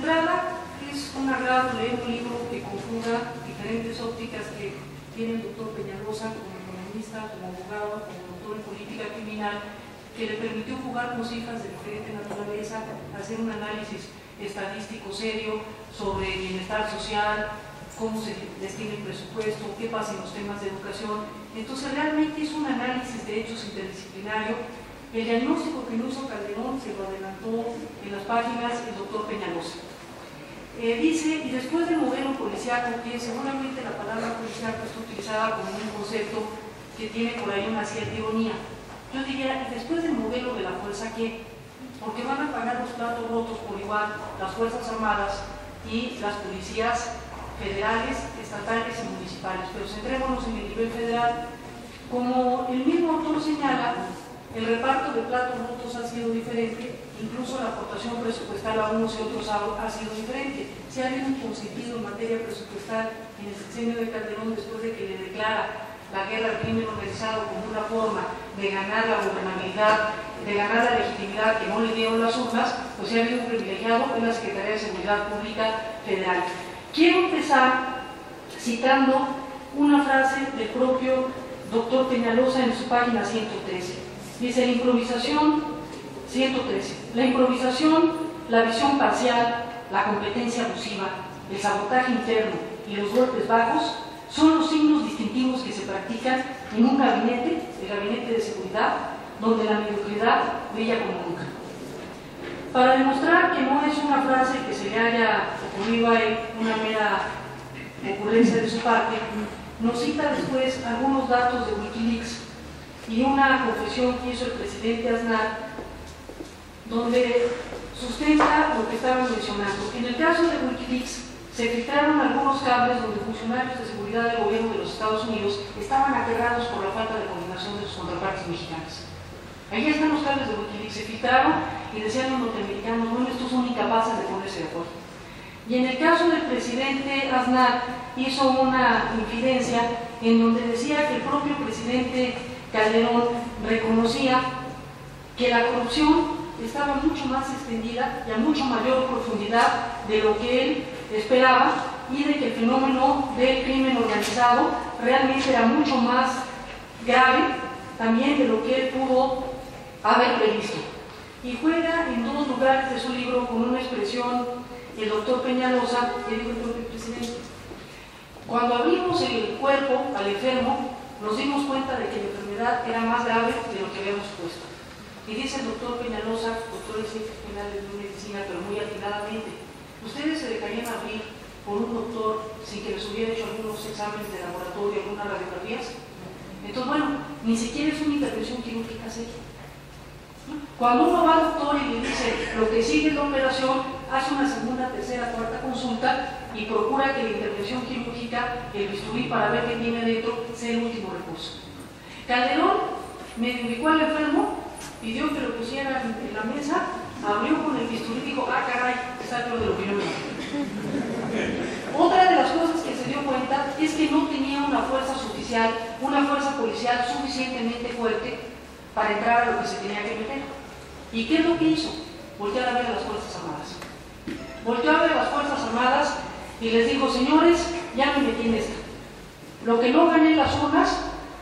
entrada, es un agrado leer un libro que conjuga diferentes ópticas que tiene el doctor Peñalosa como economista, como abogado, como doctor en política criminal, que le permitió jugar con cifras de diferente naturaleza, hacer un análisis estadístico serio sobre bienestar social, cómo se destina el presupuesto, qué pasa en los temas de educación. Entonces realmente es un análisis de hechos interdisciplinario. El diagnóstico que no hizo Calderón se lo adelantó en las páginas el doctor Peñalosa. Dice, y después del modelo policiaco, que seguramente la palabra policiaco está utilizada como un concepto que tiene por ahí una cierta ironía. Yo diría, y después del modelo de la fuerza, ¿qué? Porque van a pagar los platos rotos por igual las Fuerzas Armadas y las policías federales, estatales y municipales. Pero centrémonos en el nivel federal. Como el mismo autor señala, el reparto de platos rotos ha sido diferente, incluso la aportación presupuestal a unos y otros ha sido diferente. Se ha habido un consentido en materia presupuestal en el sexenio de Calderón después de que le declara la guerra al crimen organizado como una forma de ganar la gobernabilidad, de ganar la legitimidad que no le dieron las urnas, pues se ha habido un privilegiado en la Secretaría de Seguridad Pública Federal. Quiero empezar citando una frase del propio doctor Peñalosa en su página 113. Dice, la improvisación, 113, la improvisación, la visión parcial, la competencia abusiva, el sabotaje interno y los golpes bajos son los signos distintivos que se practican en un gabinete, el gabinete de seguridad, donde la mediocridad brilla como nunca. Para demostrar que no es una frase que se le haya ocurrido a él, una mera ocurrencia de su parte, nos cita después algunos datos de Wikileaks y una confesión que hizo el presidente Aznar, donde sustenta lo que estaban mencionando. En el caso de Wikileaks, se filtraron algunos cables donde funcionarios de seguridad del gobierno de los Estados Unidos estaban aterrados por la falta de coordinación de sus contrapartes mexicanas. Ahí están los cables de Wikileaks, se filtraron y decían los norteamericanos, bueno, estos son incapaces de ponerse de acuerdo. Y en el caso del presidente Aznar, hizo una infidencia en donde decía que el propio presidente Calderón reconocía que la corrupción estaba mucho más extendida y a mucho mayor profundidad de lo que él esperaba, y de que el fenómeno del crimen organizado realmente era mucho más grave también de lo que él pudo haber previsto. Y juega en dos lugares de su libro con una expresión el doctor Peñalosa, que dijo el propio presidente. Cuando abrimos el cuerpo al enfermo, nos dimos cuenta de que la enfermedad era más grave de lo que habíamos supuesto. Y dice el doctor Peñalosa, doctor en ciencias penales de medicina, pero muy atinadamente, ustedes se dejarían abrir por un doctor sin que les hubiera hecho algunos exámenes de laboratorio, algunas radiografías. Entonces, bueno, ni siquiera es una intervención quirúrgica seria. Cuando uno va al doctor y le dice lo que sigue es la operación, hace una segunda, tercera, cuarta consulta y procura que la intervención quirúrgica, el bisturí para ver qué tiene dentro, sea el último recurso. Calderón me indicó al enfermo, pidió que lo pusieran en la mesa, abrió con el bisturí y dijo, ah caray, está lo de lo que yo me Otra de las cosas que se dio cuenta es que no tenía una fuerza suficiente, una fuerza policial suficientemente fuerte para entrar a lo que se tenía que meter. ¿Y qué es lo que hizo? Voltear a ver a las Fuerzas Armadas. Volteó a ver a las Fuerzas Armadas y les dijo, señores, ya me metí en esta. Lo que no gané en las urnas,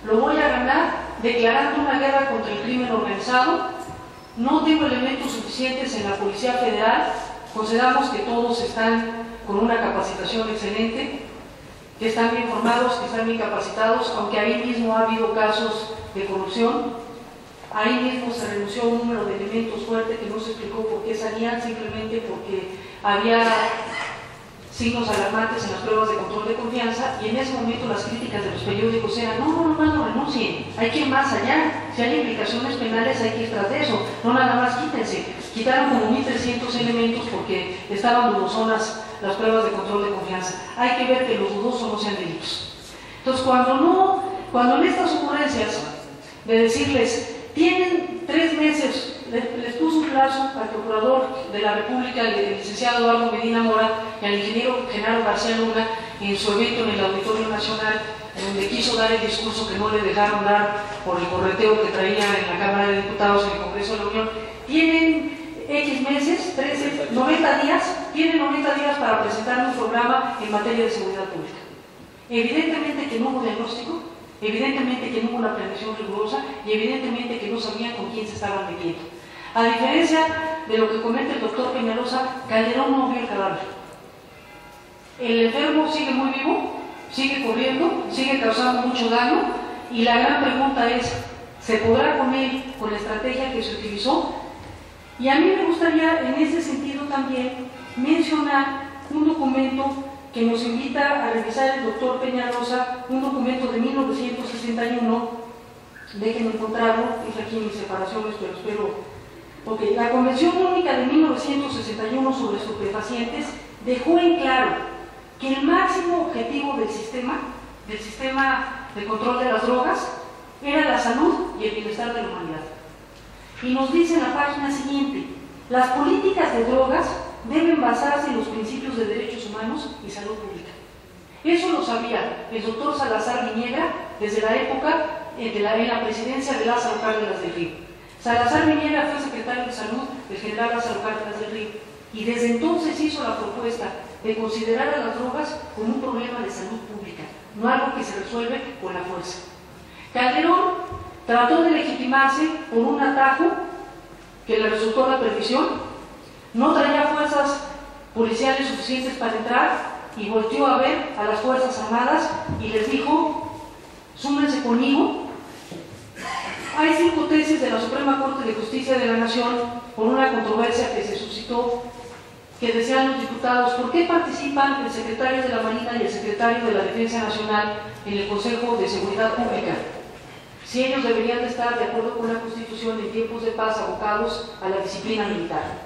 lo voy a ganar declarando una guerra contra el crimen organizado. No tengo elementos suficientes en la Policía Federal. Consideramos que todos están con una capacitación excelente, que están bien formados, que están bien capacitados, aunque ahí mismo ha habido casos de corrupción. Ahí mismo se renunció a un número de elementos fuertes que no se explicó por qué salían, simplemente porque había signos alarmantes en las pruebas de control de confianza, y en ese momento las críticas de los periódicos eran, no renuncien, hay que ir más allá, si hay implicaciones penales hay que ir tras de eso, no nada más quítense. Quitaron como 1.300 elementos porque estaban dudosonas las pruebas de control de confianza. Hay que ver que los dudosos no sean delitos. Entonces, cuando en estas ocurrencias de decirles, tienen 3 meses, les puso un plazo al Procurador de la República, el licenciado Eduardo Medina Mora, y al ingeniero Genaro García Luna, en su evento en el Auditorio Nacional, donde quiso dar el discurso que no le dejaron dar por el correteo que traía en la Cámara de Diputados en el Congreso de la Unión. Tienen X meses, 13, 90 días, tiene 90 días para presentar un programa en materia de seguridad pública. Evidentemente que no hubo diagnóstico, evidentemente que no hubo una planeación rigurosa y evidentemente que no sabían con quién se estaban metiendo. A diferencia de lo que comenta el doctor Peñalosa, Calderón no vio el cadáver. El enfermo sigue muy vivo, sigue corriendo, sigue causando mucho daño y la gran pregunta es, ¿se podrá con él, con la estrategia que se utilizó? Y a mí me gustaría en ese sentido también mencionar un documento que nos invita a revisar el doctor Peñalosa, un documento de 1961, déjenme encontrarlo, es aquí en mis separaciones, pero espero. Ok, la Convención Única de 1961 sobre estupefacientes dejó en claro que el máximo objetivo del sistema de control de las drogas, era la salud y el bienestar de la humanidad. Y nos dice en la página siguiente, las políticas de drogas deben basarse en los principios de derechos humanos y salud pública. Eso lo sabía el doctor Salazar Viniegra desde la época en la presidencia de Lázaro Cárdenas del Río. Salazar Viniegra fue secretario de salud del general Lázaro Cárdenas del Río y desde entonces hizo la propuesta de considerar a las drogas como un problema de salud pública, no algo que se resuelve con la fuerza. Calderón trató de legitimarse por un atajo que le resultó la perdición, no traía fuerzas policiales suficientes para entrar y volteó a ver a las Fuerzas Armadas y les dijo, súmense conmigo. Hay 5 tesis de la Suprema Corte de Justicia de la Nación por una controversia que se suscitó, que decían los diputados, ¿por qué participan el secretario de la Marina y el secretario de la Defensa Nacional en el Consejo de Seguridad Pública? Si ellos deberían de estar, de acuerdo con la Constitución, en tiempos de paz abocados a la disciplina militar.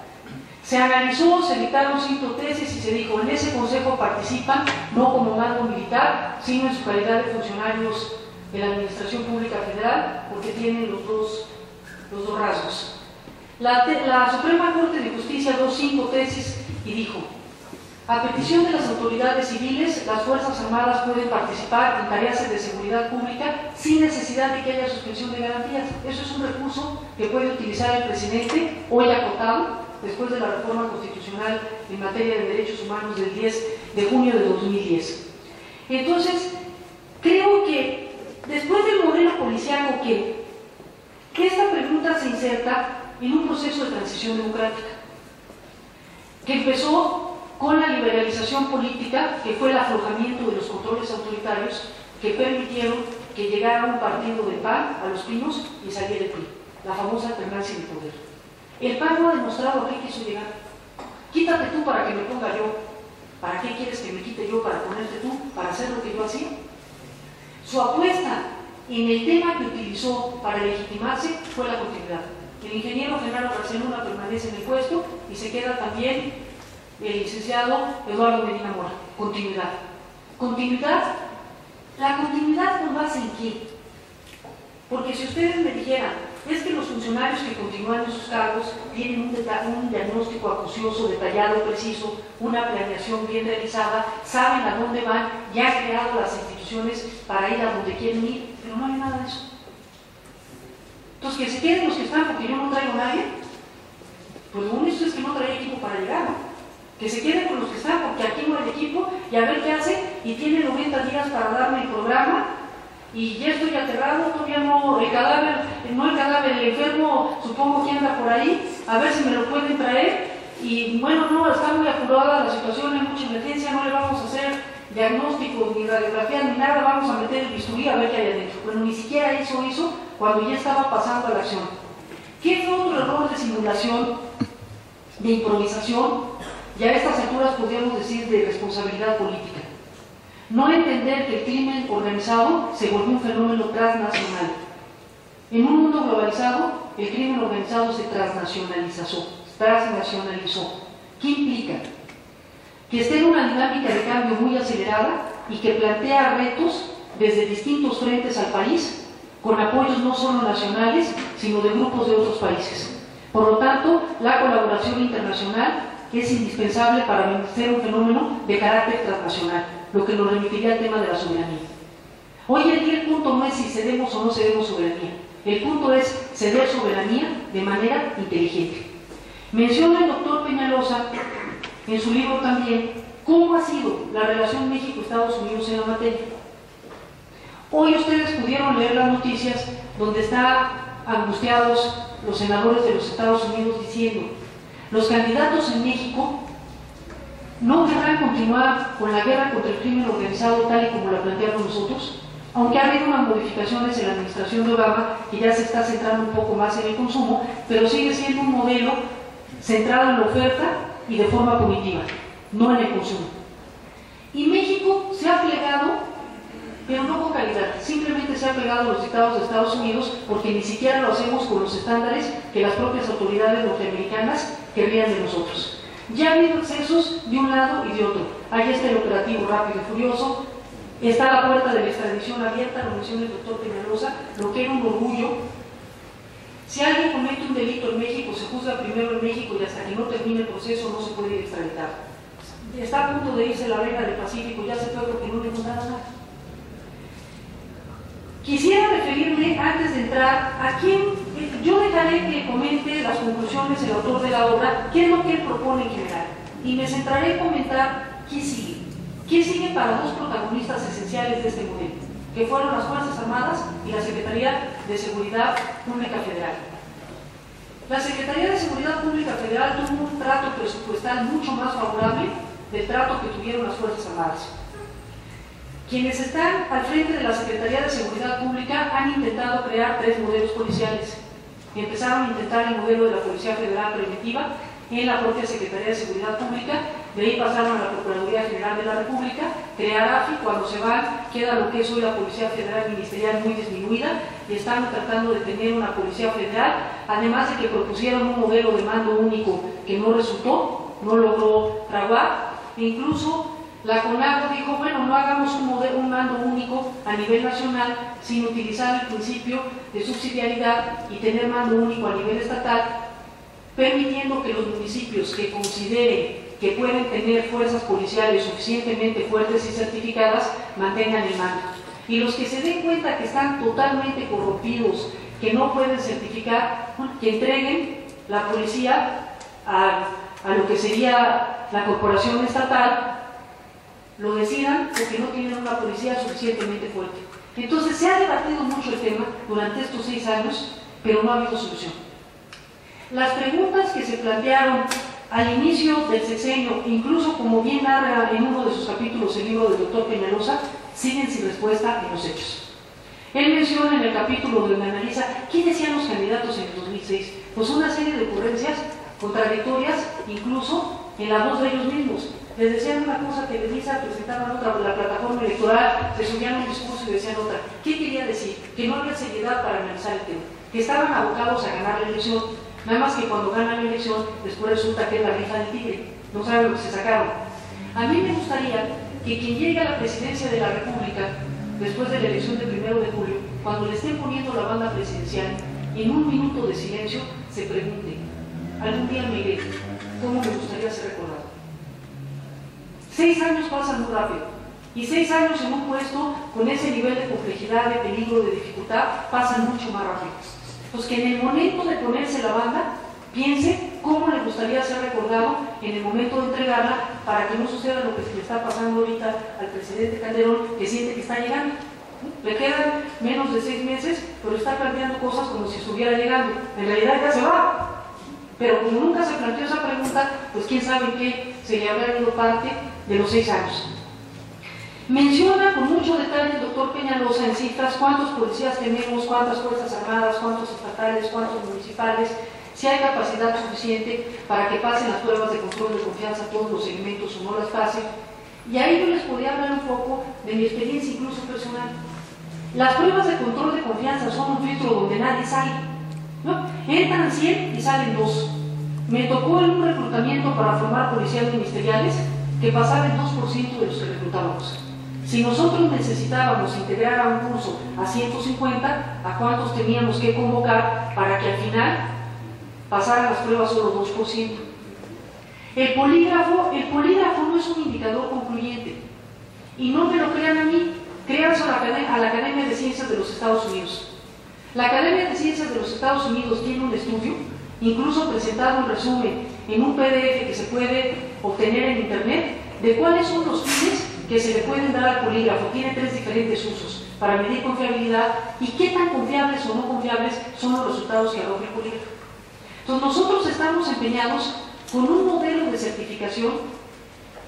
Se analizó, se dictaron 5 tesis y se dijo, en ese consejo participan no como mando militar, sino en su calidad de funcionarios de la Administración Pública Federal, porque tienen los dos rasgos. La Suprema Corte de Justicia dio 5 tesis y dijo, a petición de las autoridades civiles, las Fuerzas Armadas pueden participar en tareas de seguridad pública sin necesidad de que haya suspensión de garantías. Eso es un recurso que puede utilizar el presidente, hoy acotado, después de la reforma constitucional en materia de derechos humanos del 10 de junio de 2010. Entonces, creo que después del modelo policiaco que esta pregunta se inserta en un proceso de transición democrática, que empezó con la liberalización política, que fue el aflojamiento de los controles autoritarios que permitieron que llegara un partido del PAN a Los Pinos y saliera el PRI, la famosa alternancia de poder. El PAN no ha demostrado a qué quiso llegar. Quítate tú para que me ponga yo. ¿Para qué quieres que me quite yo para ponerte tú? ¿Para hacer lo que yo hacía? Su apuesta en el tema que utilizó para legitimarse fue la continuidad. El ingeniero Genaro García Luna permanece en el puesto y se queda también el licenciado Eduardo Medina Mora. Continuidad. Continuidad. ¿La continuidad con base en qué? Porque si ustedes me dijeran, es que los funcionarios que continúan en sus cargos tienen un diagnóstico acucioso, detallado, preciso, una planeación bien realizada, saben a dónde van, ya han creado las instituciones para ir a donde quieren ir, pero no hay nada de eso. Entonces, que se queden los que están porque yo no traigo a nadie, pues lo único es que no trae equipo para llegar, ¿no? Que se queden con los que están porque aquí no hay equipo y a ver qué hace y tiene 90 días para darme el programa y ya estoy aterrado, todavía no, el cadáver, el enfermo supongo que anda por ahí, a ver si me lo pueden traer y bueno, no, está muy apurada la situación, hay mucha emergencia, no le vamos a hacer diagnóstico ni radiografía ni nada, vamos a meter el bisturí a ver qué hay adentro. Bueno, ni siquiera hizo eso cuando ya estaba pasando a la acción. ¿Qué fue otro error de simulación, de improvisación? Y a estas alturas podríamos decir de responsabilidad política. No entender que el crimen organizado se volvió un fenómeno transnacional. En un mundo globalizado, el crimen organizado se transnacionalizó. ¿Qué implica? Que esté en una dinámica de cambio muy acelerada y que plantea retos desde distintos frentes al país, con apoyos no solo nacionales, sino de grupos de otros países. Por lo tanto, la colaboración internacional es indispensable para vencer un fenómeno de carácter transnacional, lo que nos remitiría al tema de la soberanía. Hoy en día el punto no es si cedemos o no cedemos soberanía, el punto es ceder soberanía de manera inteligente. Menciona el doctor Peñalosa en su libro también cómo ha sido la relación México-Estados Unidos en la materia. Hoy ustedes pudieron leer las noticias donde están angustiados los senadores de los Estados Unidos diciendo: los candidatos en México no querrán continuar con la guerra contra el crimen organizado tal y como la planteamos nosotros, aunque ha habido unas modificaciones en la administración de Obama que ya se está centrando un poco más en el consumo, pero sigue siendo un modelo centrado en la oferta y de forma punitiva, no en el consumo. Y México se ha plegado, pero no con calidad, simplemente se ha plegado a los dictados de Estados Unidos porque ni siquiera lo hacemos con los estándares que las propias autoridades norteamericanas querrían de nosotros. Ya ha habido excesos de un lado y de otro. Ahí está el operativo Rápido y Furioso, está la puerta de la extradición abierta, lo menciona el doctor Peñalosa, lo que era un orgullo. Si alguien comete un delito en México, se juzga primero en México y hasta que no termine el proceso no se puede ir extraditar. Está a punto de irse la reina del Pacífico, ya se fue porque no le contaron nada. Quisiera referirme, antes de entrar, a quién. Yo dejaré que comente las conclusiones el autor de la obra, qué es lo que él propone en general, y me centraré en comentar qué sigue. ¿Qué sigue para dos protagonistas esenciales de este modelo? Que fueron las Fuerzas Armadas y la Secretaría de Seguridad Pública Federal. La Secretaría de Seguridad Pública Federal tuvo un trato presupuestal mucho más favorable del trato que tuvieron las Fuerzas Armadas. Quienes están al frente de la Secretaría de Seguridad Pública han intentado crear tres modelos policiales. Empezaron a intentar el modelo de la Policía Federal Preventiva en la propia Secretaría de Seguridad Pública, de ahí pasaron a la Procuraduría General de la República, crear AFI, cuando se van queda lo que es hoy la Policía Federal Ministerial muy disminuida y están tratando de tener una Policía Federal, además de que propusieron un modelo de mando único que no resultó, no logró fraguar, e incluso la CONAGO dijo, bueno, no hagamos un mando único a nivel nacional sin utilizar el principio de subsidiariedad y tener mando único a nivel estatal, permitiendo que los municipios que consideren que pueden tener fuerzas policiales suficientemente fuertes y certificadas mantengan el mando. Y los que se den cuenta que están totalmente corrompidos, que no pueden certificar, que entreguen la policía a lo que sería la corporación estatal, lo decidan porque no tienen una policía suficientemente fuerte. Entonces se ha debatido mucho el tema durante estos 6 años, pero no ha habido solución. Las preguntas que se plantearon al inicio del sexenio, incluso como bien narra en uno de sus capítulos el libro del doctor Peñalosa, siguen sin respuesta en los hechos. Él menciona en el capítulo donde analiza qué decían los candidatos en el 2006, pues una serie de ocurrencias contradictorias, incluso en la voz de ellos mismos. Les decían una cosa televisa, presentaban otra, la plataforma electoral, se subían un discurso y decían otra. ¿Qué quería decir? Que no había seriedad para analizar el tema, que estaban abocados a ganar la elección, nada más que cuando ganan la elección, después resulta que es la rifa del tigre, no saben lo que se sacaron. A mí me gustaría que quien llegue a la presidencia de la República, después de la elección del 1 de julio, cuando le estén poniendo la banda presidencial, en un minuto de silencio, se pregunte, algún día me iré, ¿cómo me gustaría ser recordado? 6 años pasan muy rápido, y 6 años en un puesto con ese nivel de complejidad, de peligro, de dificultad, pasan mucho más rápido. Pues que en el momento de ponerse la banda, piense cómo le gustaría ser recordado en el momento de entregarla para que no suceda lo que le está pasando ahorita al presidente Calderón, que siente que está llegando. Le quedan menos de 6 meses, pero está planteando cosas como si estuviera llegando. En realidad ya se va. Pero como nunca se planteó esa pregunta, pues quién sabe en qué se le habrá ido parte de los 6 años. Menciona con mucho detalle el doctor Peñalosa en cifras cuántos policías tenemos, cuántas fuerzas armadas, cuántos estatales, cuántos municipales, si hay capacidad suficiente para que pasen las pruebas de control de confianza todos los elementos o no las pasen. Y ahí yo les podía hablar un poco de mi experiencia incluso personal. Las pruebas de control de confianza son un filtro donde nadie sale, ¿no? Entran 100 y salen 2. Me tocó en un reclutamiento para formar policías ministeriales que pasaba el 2% de los que reclutábamos. Si nosotros necesitábamos integrar a un curso a 150, ¿a cuántos teníamos que convocar para que al final pasaran las pruebas solo 2%? El polígrafo no es un indicador concluyente. Y no me lo crean a mí, créanse a la Academia de Ciencias de los Estados Unidos. La Academia de Ciencias de los Estados Unidos tiene un estudio, incluso presentado en resumen en un PDF que se puede obtener en internet de cuáles son los fines que se le pueden dar al polígrafo. Tiene 3 diferentes usos para medir confiabilidad y qué tan confiables o no confiables son los resultados que arroja el polígrafo. Entonces nosotros estamos empeñados con un modelo de certificación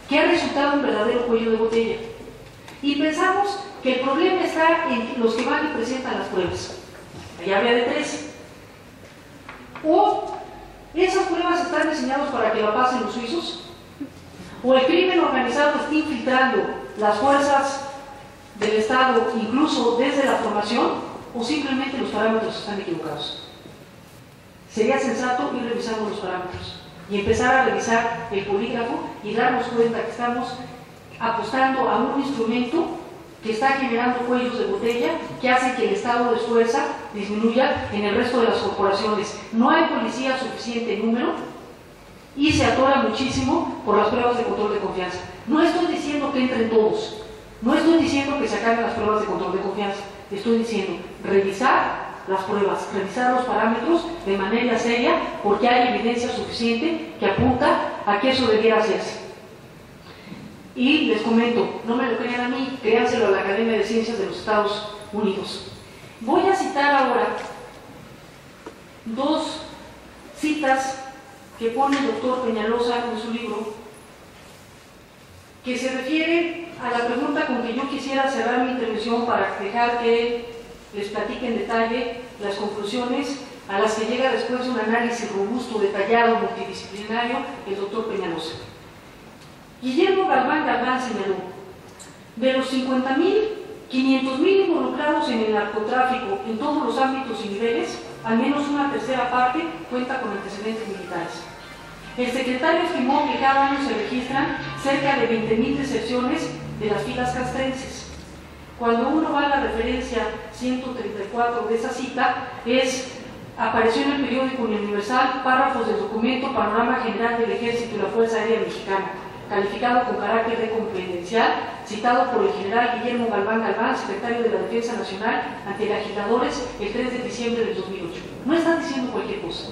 que ha resultado un verdadero cuello de botella. Y pensamos que el problema está en los que van y presentan las pruebas. Allá había de 3. O esas pruebas están diseñadas para que la pasen los suizos, o el crimen organizado está infiltrando las fuerzas del Estado, incluso desde la formación, o simplemente los parámetros están equivocados. Sería sensato ir revisando los parámetros y empezar a revisar el polígrafo y darnos cuenta que estamos apostando a un instrumento que está generando cuellos de botella que hace que el estado de fuerza disminuya en el resto de las corporaciones. No hay policía suficiente en número y se atora muchísimo por las pruebas de control de confianza. No estoy diciendo que entren todos, no estoy diciendo que se acaben las pruebas de control de confianza, estoy diciendo revisar las pruebas, revisar los parámetros de manera seria, porque hay evidencia suficiente que apunta a que eso debiera hacerse. Y les comento, no me lo crean a mí, créanselo a la Academia de Ciencias de los Estados Unidos. Voy a citar ahora 2 citas que pone el doctor Peñalosa en su libro, que se refiere a la pregunta con que yo quisiera cerrar mi intervención para dejar que les platique en detalle las conclusiones a las que llega después de un análisis robusto, detallado, multidisciplinario, el doctor Peñalosa. Guillermo Galván señaló, de los 50.000, 500.000 involucrados en el narcotráfico en todos los ámbitos y niveles, al menos una tercera parte cuenta con antecedentes militares. El secretario estimó que cada año se registran cerca de 20.000 deserciones de las filas castrenses. Cuando uno va a la referencia 134 de esa cita, apareció en el periódico Universal párrafos del documento Panorama General del Ejército y la Fuerza Aérea Mexicana, calificado con carácter de confidencial, citado por el general Guillermo Galván, secretario de la Defensa Nacional, ante legisladores el 3 de diciembre del 2008. No están diciendo cualquier cosa.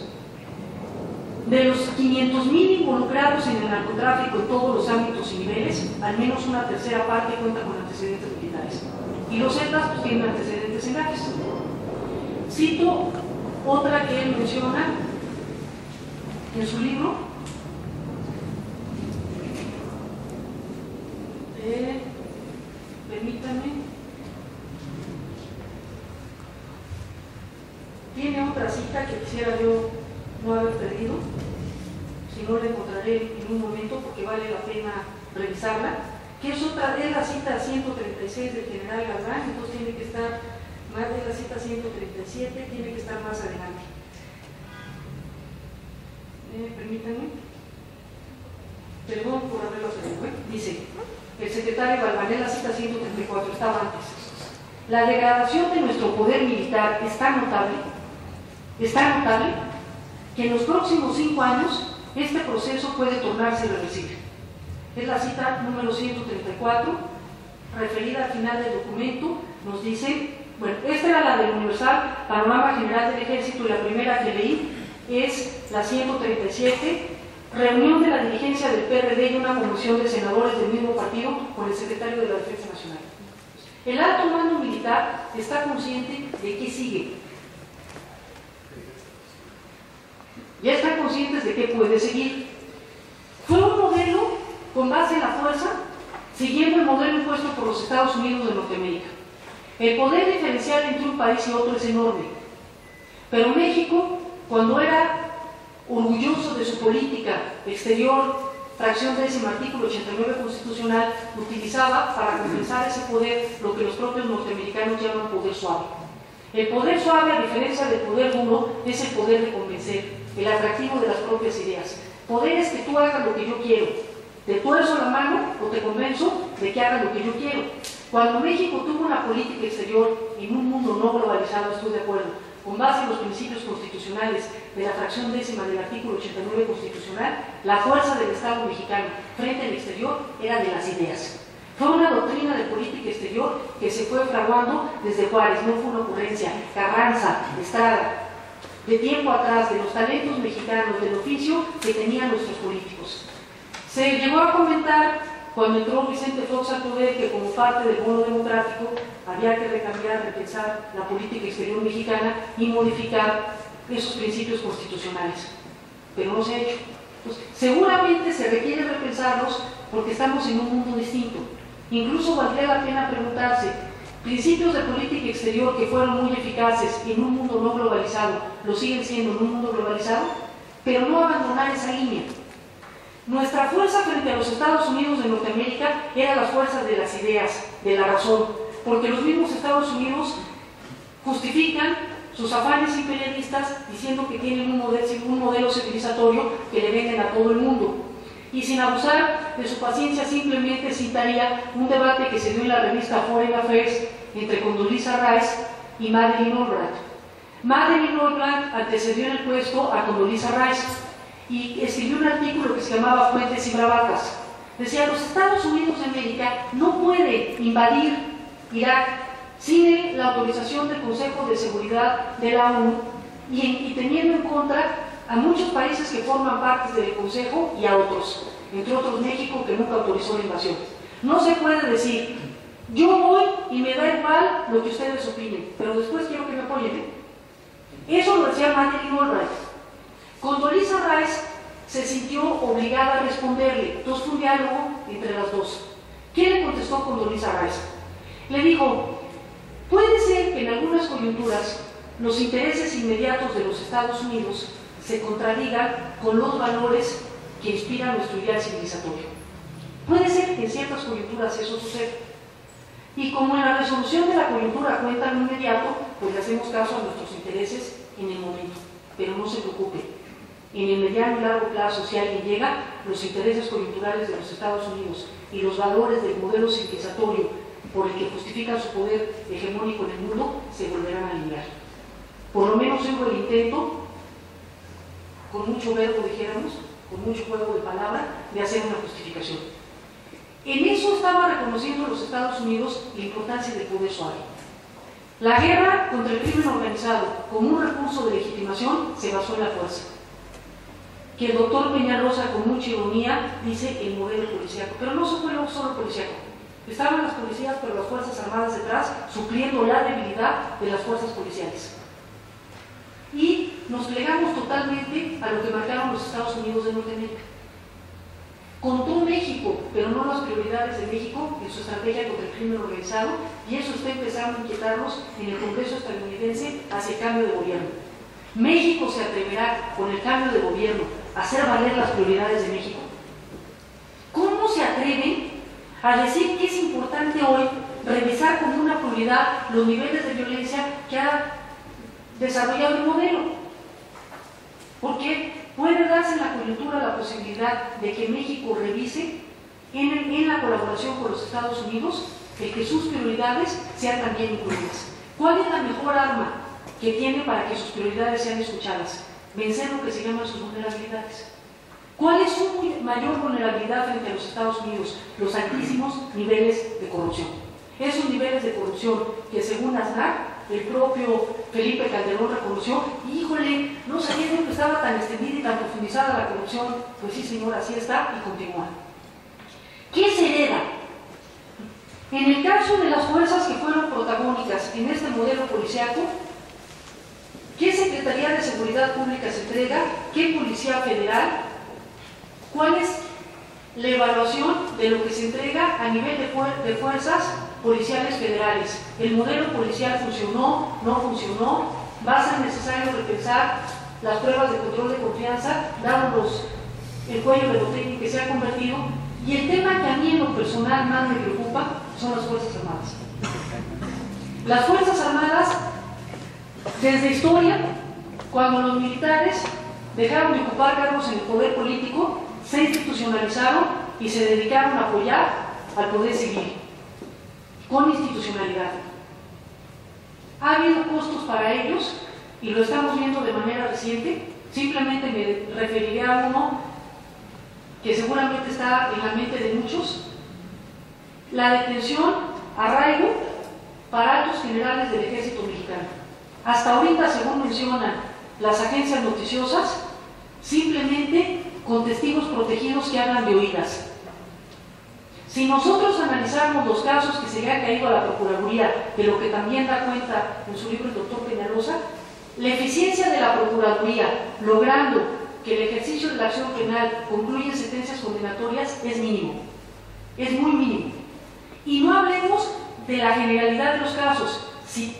De los 500.000 involucrados en el narcotráfico en todos los ámbitos y niveles, al menos una tercera parte cuenta con antecedentes militares. Y los Zetas pues tienen antecedentes en gafes. Cito otra que él menciona en su libro. Permítanme. Tiene otra cita que quisiera yo no haber perdido, si no la encontraré en un momento porque vale la pena revisarla, que es la cita 136 del general Galván, entonces tiene que estar más de la cita 137, tiene que estar más adelante. Permítanme. Perdón por haberlo perdido. Dice el secretario Galván, en la cita 134, estaba antes. La degradación de nuestro poder militar es tan notable que en los próximos 5 años este proceso puede tornarse irreversible. Es la cita número 134, referida al final del documento, nos dice, bueno, esta era la del Universal, Panorama General del Ejército, y la primera que leí es la 137, reunión de la dirigencia del PRD y una comisión de senadores del mismo partido con el secretario de la Defensa Nacional. El alto mando militar está consciente de qué sigue. Ya están conscientes de qué puede seguir. Fue un modelo con base en la fuerza, siguiendo el modelo impuesto por los Estados Unidos de Norteamérica. El poder diferencial entre un país y otro es enorme. Pero México, cuando era orgulloso de su política exterior, fracción 10, artículo 89 constitucional, utilizaba para compensar ese poder lo que los propios norteamericanos llaman poder suave. El poder suave, a diferencia del poder duro, es el poder de convencer, el atractivo de las propias ideas. Poder es que tú hagas lo que yo quiero. Te tuerzo la mano o te convenzo de que hagas lo que yo quiero. Cuando México tuvo una política exterior en un mundo no globalizado, estoy de acuerdo, con base en los principios constitucionales de la fracción 10 del artículo 89 constitucional, la fuerza del Estado mexicano frente al exterior era de las ideas. Fue una doctrina de política exterior que se fue fraguando desde Juárez, no fue una ocurrencia. Carranza, Estrada, de tiempo atrás, de los talentos mexicanos, del oficio que tenían nuestros políticos. Se llegó a comentar, cuando entró Vicente Fox al poder, que como parte del bono democrático había que recambiar, repensar la política exterior mexicana y modificar esos principios constitucionales. Pero no se ha hecho. Entonces, seguramente se requiere repensarlos porque estamos en un mundo distinto. Incluso valdría la pena preguntarse, principios de política exterior que fueron muy eficaces en un mundo no globalizado, lo siguen siendo en un mundo globalizado, pero no abandonar esa línea. Nuestra fuerza frente a los Estados Unidos de Norteamérica era las fuerzas de las ideas, de la razón, porque los mismos Estados Unidos justifican sus afanes imperialistas diciendo que tienen un modelo civilizatorio que le venden a todo el mundo. Y sin abusar de su paciencia, simplemente citaría un debate que se dio en la revista Foreign Affairs entre Condoleezza Rice y Madeleine Albright. Madeleine Albright antecedió en el puesto a Condoleezza Rice y escribió un artículo que se llamaba Fuentes y Bravatas. Decía, los Estados Unidos de América no pueden invadir Irak sin la autorización del Consejo de Seguridad de la ONU y teniendo en contra a muchos países que forman parte del Consejo y a otros, entre otros México, que nunca autorizó la invasión. No se puede decir, yo voy y me da igual lo que ustedes opinen, pero después quiero que me apoyen. Eso lo decía Madeleine Albright. Condoleezza Rice se sintió obligada a responderle. Entonces fue un diálogo entre las dos. ¿Qué le contestó Condoleezza Rice? Le dijo, puede ser que en algunas coyunturas los intereses inmediatos de los Estados Unidos se contradigan con los valores que inspiran nuestro ideal civilizatorio. Puede ser que en ciertas coyunturas eso suceda. Y como en la resolución de la coyuntura cuenta en inmediato, pues le hacemos caso a nuestros intereses en el momento. Pero no se preocupe, en el mediano y largo plazo, si alguien llega, los intereses coyunturales de los Estados Unidos y los valores del modelo civilizatorio por el que justifican su poder hegemónico en el mundo, se volverán a alinear. Por lo menos hubo el intento, con mucho verbo dijéramos, con mucho juego de palabra, de hacer una justificación. En eso estaba reconociendo los Estados Unidos la importancia del poder suave. La guerra contra el crimen organizado como un recurso de legitimación se basó en la fuerza. Que el doctor Peñalosa con mucha ironía dice el modelo policíaco, pero no fue solo policíaco. Estaban las policías, pero las Fuerzas Armadas detrás, supliendo la debilidad de las fuerzas policiales. Y nos plegamos totalmente a lo que marcaron los Estados Unidos de Norteamérica. Contó México, pero no las prioridades de México en su estrategia contra el crimen organizado, y eso está empezando a inquietarnos en el Congreso estadounidense hacia el cambio de gobierno. México se atreverá, con el cambio de gobierno, a hacer valer las prioridades de México. ¿Cómo se atreven a decir que es importante hoy revisar como una prioridad los niveles de violencia que ha desarrollado el modelo? Porque puede darse en la coyuntura la posibilidad de que México revise en la colaboración con los Estados Unidos el que sus prioridades sean también incluidas. ¿Cuál es la mejor arma que tiene para que sus prioridades sean escuchadas? Vencer lo que se llaman sus vulnerabilidades. ¿Cuál es su mayor vulnerabilidad frente a los Estados Unidos? Los altísimos niveles de corrupción. Esos niveles de corrupción que según Aznar, el propio Felipe Calderón reconoció, híjole, no sabía yo que estaba tan extendida y tan profundizada la corrupción. Pues sí, señor, así está y continúa. ¿Qué se hereda? En el caso de las fuerzas que fueron protagónicas en este modelo policíaco, ¿qué Secretaría de Seguridad Pública se entrega? ¿Qué Policía Federal? ¿Cuál es la evaluación de lo que se entrega a nivel de fuerzas policiales federales? ¿El modelo policial funcionó? ¿No funcionó? ¿Va a ser necesario repensar las pruebas de control de confianza, dado el cuello de botella que se ha convertido? Y el tema que a mí en lo personal más me preocupa son las Fuerzas Armadas. Las Fuerzas Armadas, desde historia, cuando los militares dejaron de ocupar cargos en el poder político, se institucionalizaron y se dedicaron a apoyar al poder civil, con institucionalidad. Ha habido costos para ellos y lo estamos viendo de manera reciente. Simplemente me referiré a uno que seguramente está en la mente de muchos: la detención, arraigo para altos generales del Ejército Mexicano. Hasta ahorita, según mencionan las agencias noticiosas, simplemente con testigos protegidos que hablan de oídas. Si nosotros analizamos los casos que se le han caído a la Procuraduría, de lo que también da cuenta en su libro el doctor Peñalosa, la eficiencia de la Procuraduría, logrando que el ejercicio de la acción penal concluya en sentencias condenatorias, es mínimo, es muy mínimo. Y no hablemos de la generalidad de los casos,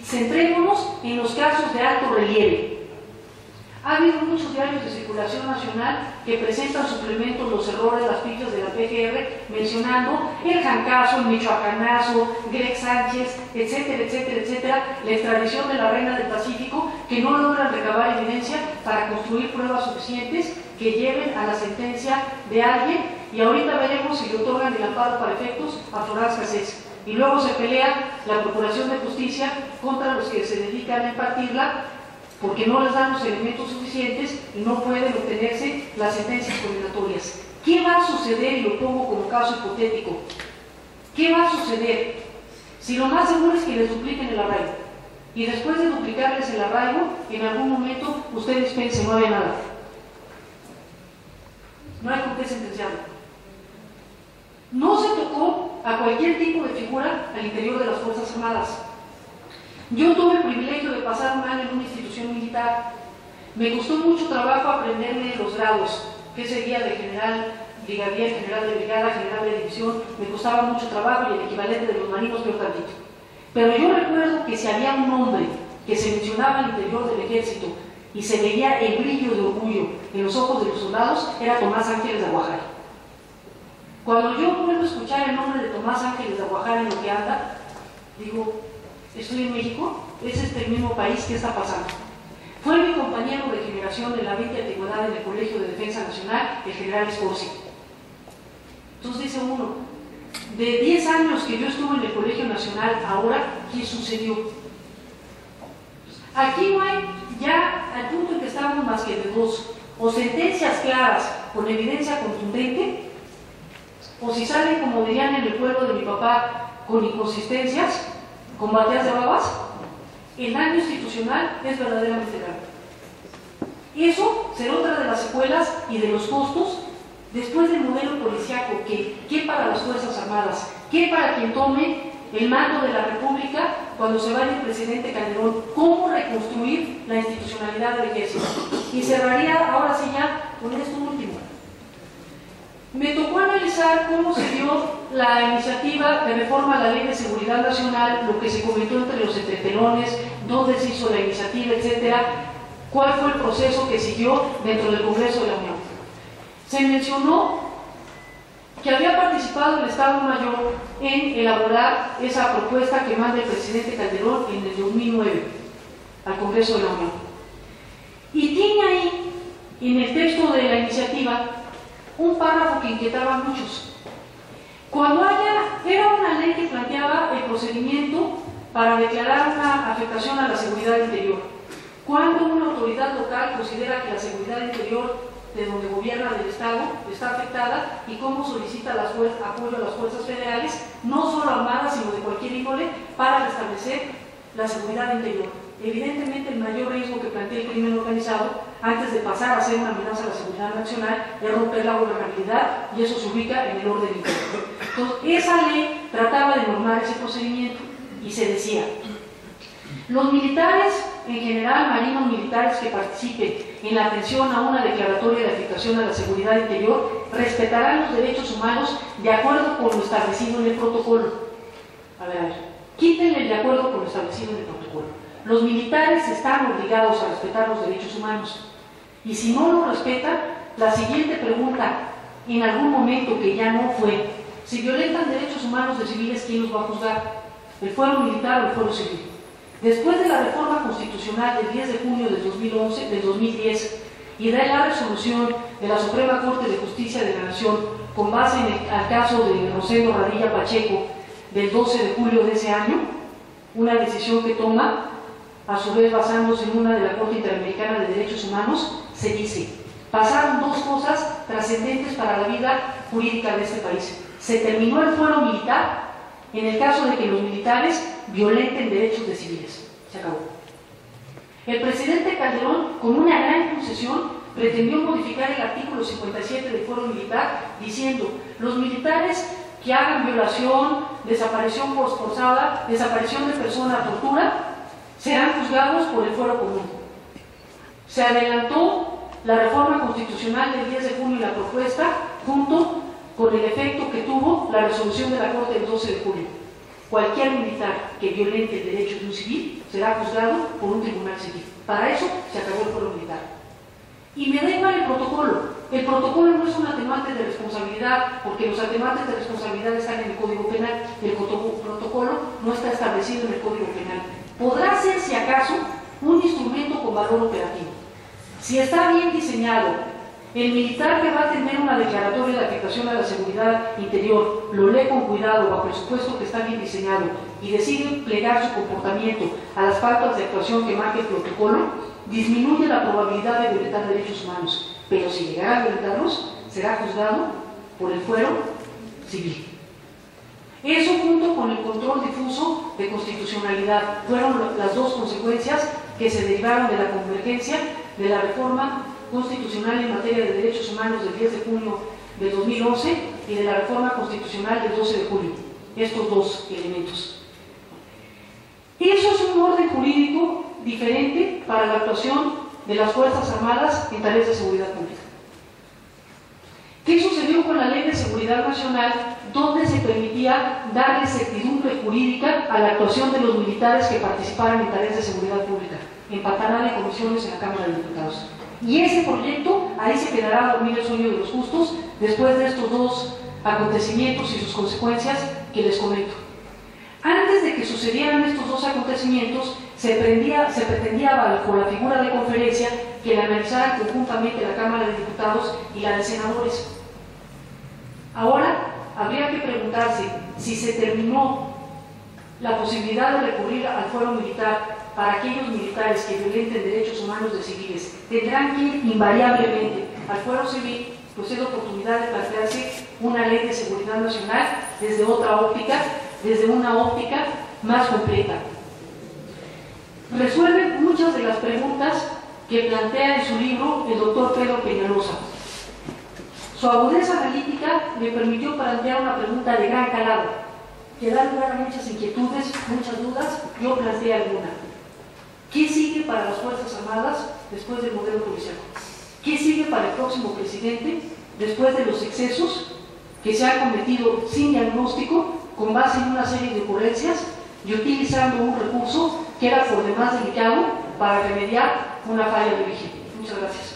centrémonos en los casos de alto relieve. Ha habido muchos diarios de circulación nacional que presentan suplementos, los errores, las pifias de la PGR, mencionando el Jancazo, el Michoacanazo, Greg Sánchez, etcétera, etcétera, etcétera, la extradición de la Reina del Pacífico, que no logran recabar evidencia para construir pruebas suficientes que lleven a la sentencia de alguien, y ahorita veremos si le otorgan el amparo para efectos a Florence Cassés. Y luego se pelea la Procuración de Justicia contra los que se dedican a impartirla, porque no les dan los elementos suficientes y no pueden obtenerse las sentencias condenatorias. ¿Qué va a suceder? Y lo pongo como caso hipotético. ¿Qué va a suceder si lo más seguro es que les dupliquen el arraigo? Y después de duplicarles el arraigo, en algún momento ustedes piensen, no había nada. No hay con qué sentenciarlo. No se tocó a cualquier tipo de figura al interior de las Fuerzas Armadas. Yo tuve el privilegio de pasar un año en una institución militar. Me costó mucho trabajo aprenderme los grados, que seguía de general, brigadier, general de brigada, general de división. Me costaba mucho trabajo y el equivalente de los marinos peor tantito. Pero yo recuerdo que si había un nombre que se mencionaba al interior del ejército y se veía el brillo de orgullo en los ojos de los soldados, era Tomás Ángeles de Aguajara. Cuando yo vuelvo a escuchar el nombre de Tomás Ángeles de Aguajara en lo que anda, digo, estoy en México, es este mismo país, ¿qué está pasando? Fue mi compañero de generación en la 20 antigüedad en el Colegio de Defensa Nacional, el general Escorsi. Entonces dice uno, de 10 años que yo estuve en el Colegio Nacional, ahora, ¿qué sucedió? Aquí no hay ya al punto en que estamos más que de dos, o sentencias claras con evidencia contundente, o si salen, como dirían en el pueblo de mi papá, con inconsistencias, con bateas de babas, el daño institucional es verdaderamente grave. Eso será otra de las secuelas y de los costos después del modelo policiaco que para las Fuerzas Armadas, que para quien tome el mando de la República cuando se vaya el presidente Calderón, cómo reconstruir la institucionalidad del ejército. Y cerraría ahora sí ya con esto último. Me tocó analizar cómo se dio la iniciativa de reforma a la Ley de Seguridad Nacional, lo que se comentó entre los entretelones, dónde se hizo la iniciativa, etcétera, cuál fue el proceso que siguió dentro del Congreso de la Unión. Se mencionó que había participado el Estado Mayor en elaborar esa propuesta que manda el presidente Calderón en el 2009 al Congreso de la Unión. Y tiene ahí, en el texto de la iniciativa, un párrafo que inquietaba a muchos. Era una ley que planteaba el procedimiento para declarar una afectación a la seguridad interior. Cuando una autoridad local considera que la seguridad interior de donde gobierna del Estado está afectada y cómo solicita apoyo a las fuerzas federales, no solo armadas, sino de cualquier índole, para restablecer la seguridad interior. Evidentemente, el mayor riesgo que plantea el crimen organizado, antes de pasar a ser una amenaza a la seguridad nacional, es romper la gobernabilidad, y eso se ubica en el orden interior. Entonces, esa ley trataba de normar ese procedimiento y se decía: los militares, en general marinos militares que participen en la atención a una declaratoria de afectación a la seguridad interior, respetarán los derechos humanos de acuerdo con lo establecido en el protocolo. A ver, quítenle de acuerdo con lo establecido en el protocolo. Los militares están obligados a respetar los derechos humanos. Y si no lo respetan, la siguiente pregunta, en algún momento que ya no fue: si violentan derechos humanos de civiles, ¿quién los va a juzgar? ¿El fuero militar o el fuero civil? Después de la reforma constitucional del 10 de junio del 2010 y de la resolución de la Suprema Corte de Justicia de la Nación con base en el caso de Rosendo Radilla Pacheco del 12 de julio de ese año, una decisión que toma a su vez basándose en una de la Corte Interamericana de Derechos Humanos, se dice: pasaron dos cosas trascendentes para la vida jurídica de este país. Se terminó el fuero militar en el caso de que los militares violenten derechos de civiles. Se acabó. El presidente Calderón, con una gran concesión, pretendió modificar el artículo 57 del Fuero Militar diciendo: los militares que hagan violación, desaparición forzada, desaparición de persona, tortura, serán juzgados por el fuero común. Se adelantó la reforma constitucional del 10 de junio y la propuesta, junto con el efecto que tuvo la resolución de la Corte del 12 de julio. Cualquier militar que violente el derecho de un civil será juzgado por un tribunal civil. Para eso se acabó el fuero militar. Y me da igual el protocolo. El protocolo no es un atenuante de responsabilidad, porque los atenuantes de responsabilidad están en el Código Penal. El protocolo no está establecido en el Código Penal. Podrá ser, si acaso, un instrumento con valor operativo. Si está bien diseñado, el militar que va a tener una declaratoria de afectación a la seguridad interior, lo lee con cuidado bajo el supuesto que está bien diseñado y decide plegar su comportamiento a las pautas de actuación que marque el protocolo, disminuye la probabilidad de violentar derechos humanos, pero si llegara a violentarlos, será juzgado por el fuero civil. Eso, junto con el control difuso de constitucionalidad, fueron las dos consecuencias que se derivaron de la convergencia de la reforma constitucional en materia de derechos humanos del 10 de junio de 2011 y de la reforma constitucional del 12 de julio. Estos dos elementos. Eso es un orden jurídico diferente para la actuación de las Fuerzas Armadas en tareas de seguridad pública. ¿Qué sucedió con la Ley de Seguridad Nacional, donde se permitía darle certidumbre jurídica a la actuación de los militares que participaran en tareas de seguridad pública, en patronal de comisiones en la Cámara de Diputados? Y ese proyecto, ahí se quedará dormir el sueño de los justos después de estos dos acontecimientos y sus consecuencias que les comento. Antes de que sucedieran estos dos acontecimientos, se pretendía, bajo la figura de conferencia, que la analizaran conjuntamente la Cámara de Diputados y la de Senadores. Ahora, habría que preguntarse si se terminó la posibilidad de recurrir al fuero militar para aquellos militares que violenten derechos humanos de civiles. Tendrán que ir invariablemente al fuero civil, pues es la oportunidad de plantearse una ley de seguridad nacional desde otra óptica, desde una óptica más completa. Resuelve muchas de las preguntas que plantea en su libro el doctor Pedro Peñalosa. Su agudeza analítica le permitió plantear una pregunta de gran calado, que da lugar a muchas inquietudes, muchas dudas. Yo planteé alguna. ¿Qué sigue para las Fuerzas Armadas después del modelo policial? ¿Qué sigue para el próximo presidente después de los excesos que se han cometido sin diagnóstico, con base en una serie de ocurrencias y utilizando un recurso que era por demás delicado para remediar una falla de vigilancia? Muchas gracias.